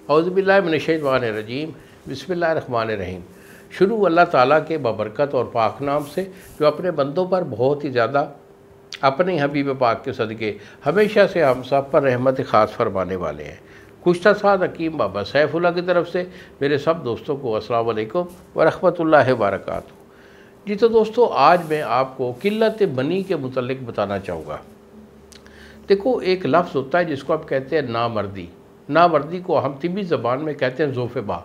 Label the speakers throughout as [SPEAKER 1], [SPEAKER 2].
[SPEAKER 1] औज़ुबिल्लाहि मिनश्शैतानिर्रजीम बिस्मिल्लाहिर्रहमानिर्रहीम। शुरू अल्लाह ताला के बबरकत और पाक नाम से जो अपने बंदों पर बहुत ही ज़्यादा अपने हबीब पाक के सदक़े हमेशा से हम सब पर रहमत ख़ास फरमाने वाले हैं। कुश्ता साद हकीम बाबा सैफुल्लाह की तरफ से मेरे सब दोस्तों को अस्सलाम वालेकुम व रहमतुल्लाहि व बरकातहू। जी तो दोस्तों, आज मैं आपको किल्लत मनी के मुतल्लिक बताना चाहूँगा। देखो, एक लफ्ज़ होता है जिसको आप कहते हैं नामर्दी। नामर्दी को हम तिब्बी ज़बान में कहते हैं ज़ोफ़े-बा।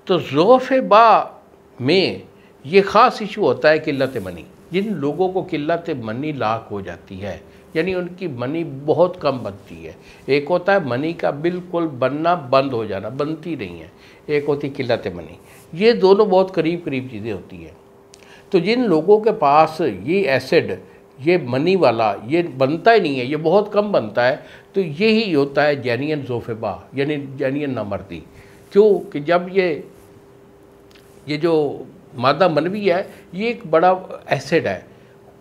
[SPEAKER 1] तो ज़ोफ़े-बा में ये ख़ास इशू होता है किल्लत मनी। जिन लोगों को किल्लत मनी लाक हो जाती है, यानी उनकी मनी बहुत कम बनती है। एक होता है मनी का बिल्कुल बनना बंद हो जाना, बनती नहीं है। एक होती किल्लत मनी। ये दोनों बहुत करीब करीब चीज़ें होती हैं। तो जिन लोगों के पास ये एसिड, ये मनी वाला, ये बनता ही नहीं है, ये बहुत कम बनता है, तो यही होता है जेनियन ज़ोफ़े-बा, यानी जेनियन नामर्दी। क्यों कि जब ये जो मादा मनवी है, ये एक बड़ा एसिड है।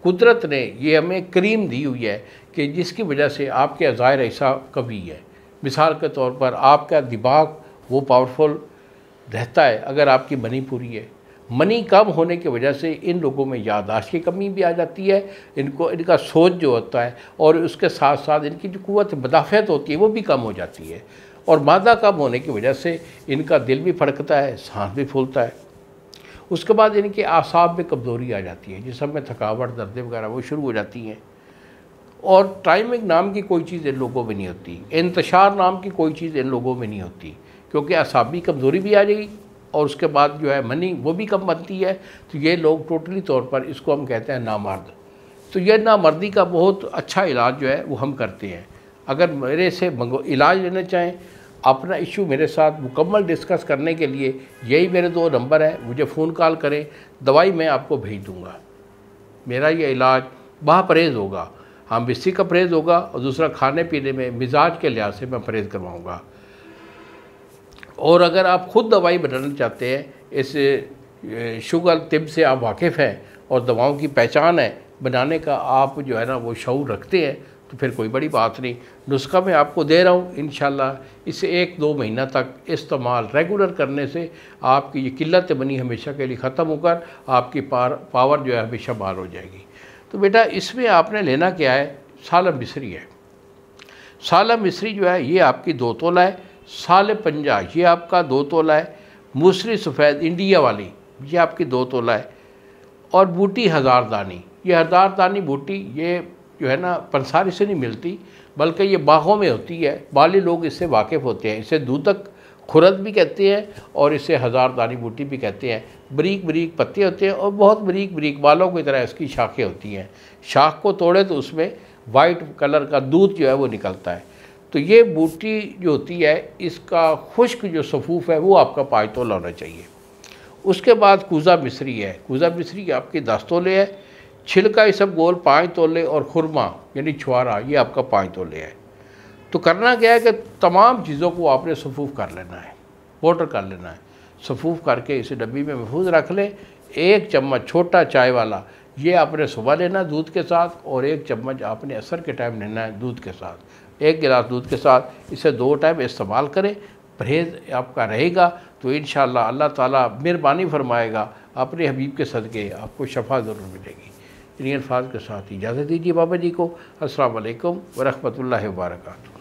[SPEAKER 1] कुदरत ने ये हमें क्रीम दी हुई है कि जिसकी वजह से आपके अज़ायर ऐसा कभी है। मिसाल के तौर पर आपका दिमाग वो पावरफुल रहता है अगर आपकी मनी पूरी है। मनी कम होने की वजह से इन लोगों में याददाश्त की कमी भी आ जाती है, इनका सोच जो होता है, और उसके साथ साथ इनकी जो क़ुव्वत मुदाफ़अत होती है वो भी कम हो जाती है। और मादा कम होने की वजह से इनका दिल भी फड़कता है, सांस भी फूलता है। उसके बाद इनके आसाब में कमज़ोरी आ जाती है, जिसम में थकावट, दर्द वगैरह वो शुरू हो जाती हैं। और टाइमिंग नाम की कोई चीज़ इन लोगों में नहीं होती, इंतशार नाम की कोई चीज़ इन लोगों में नहीं होती, क्योंकि आसाबी कमज़ोरी भी आ जाएगी और उसके बाद जो है मनी वो भी कम बनती है। तो ये लोग टोटली तौर पर इसको हम कहते हैं नामर्द। तो ये नामर्दी का बहुत अच्छा इलाज जो है वो हम करते हैं। अगर मेरे से इलाज लेना चाहें, अपना इशू मेरे साथ मुकम्मल डिस्कस करने के लिए यही मेरे 2 नंबर है, मुझे फ़ोन कॉल करें, दवाई मैं आपको भेज दूँगा। मेरा ये इलाज परहेज़ होगा, हम बिस्सी का परहेज़ होगा, और दूसरा खाने पीने में मिजाज के लिहाज से मैं परहेज़ करवाऊँगा। और अगर आप ख़ुद दवाई बनाना चाहते हैं, इस शुगर तिब से आप वाकिफ़ हैं और दवाओं की पहचान है, बनाने का आप जो है ना वो शऊर रखते हैं, तो फिर कोई बड़ी बात नहीं। नुस्खा मैं आपको दे रहा हूँ, इंशाल्लाह इसे 1-2 महीना तक इस्तेमाल रेगुलर करने से आपकी ये किल्लत मनी हमेशा के लिए ख़त्म होकर आपकी पावर जो है हमेशा बहाल हो जाएगी। तो बेटा, इसमें आपने लेना क्या है, सालम मिस्री है। सालम मिस्री जो है ये आपकी 2 तोला है। साल पंजा ये आपका 2 तोला है। मूसरी सफ़ेद इंडिया वाली ये आपकी 2 तोला है। और बूटी हज़ारदानी, ये हज़ारदानी बूटी ये जो है ना पंसारी से नहीं मिलती, बल्कि ये बागों में होती है। बाली लोग इससे वाकिफ़ होते हैं। इसे दूधक खुरद भी कहते हैं और इसे हज़ारदानी बूटी भी कहते हैं। बरीक बरीक पत्ते होते हैं और बहुत बरीक बरीक बालों की तरह इसकी शाखें होती हैं। शाख को तोड़े तो उसमें वाइट कलर का दूध जो है वो निकलता है। तो ये बूटी जो होती है, इसका खुश्क जो सफ़ूफ़ है वो आपका 5 तोला होना चाहिए। उसके बाद कूज़ा मिस्री है। कूज़ा मिस्री आपके 10 तोले है। छिलका सब गोल 5 तोले, और खुरमा यानी छुआरा ये आपका 5 तोले है। तो करना क्या है कि तमाम चीज़ों को आपने सफ़ूफ़ कर लेना है, पाउडर कर लेना है। सफ़ूफ़ करके इसे डब्बी में महफूज रख लें। 1 चम्मच छोटा चाय वाला ये आपने सुबह लेना दूध के साथ, और 1 चम्मच आपने असर के टाइम लेना है दूध के साथ। 1 गिलास दूध के साथ इसे 2 टाइम इस्तेमाल करें। परहेज़ आपका रहेगा तो इंशाअल्लाह अल्लाह ताला मेहरबानी फरमाएगा, अपने हबीब के सदक़े आपको शफ़ा ज़रूर मिलेगी। इन्हीं अल्फाज के साथ इजाज़त दीजिए बाबा जी को। अस्सलाम वालेकुम व रहमतुल्लाहि व बरकातहू।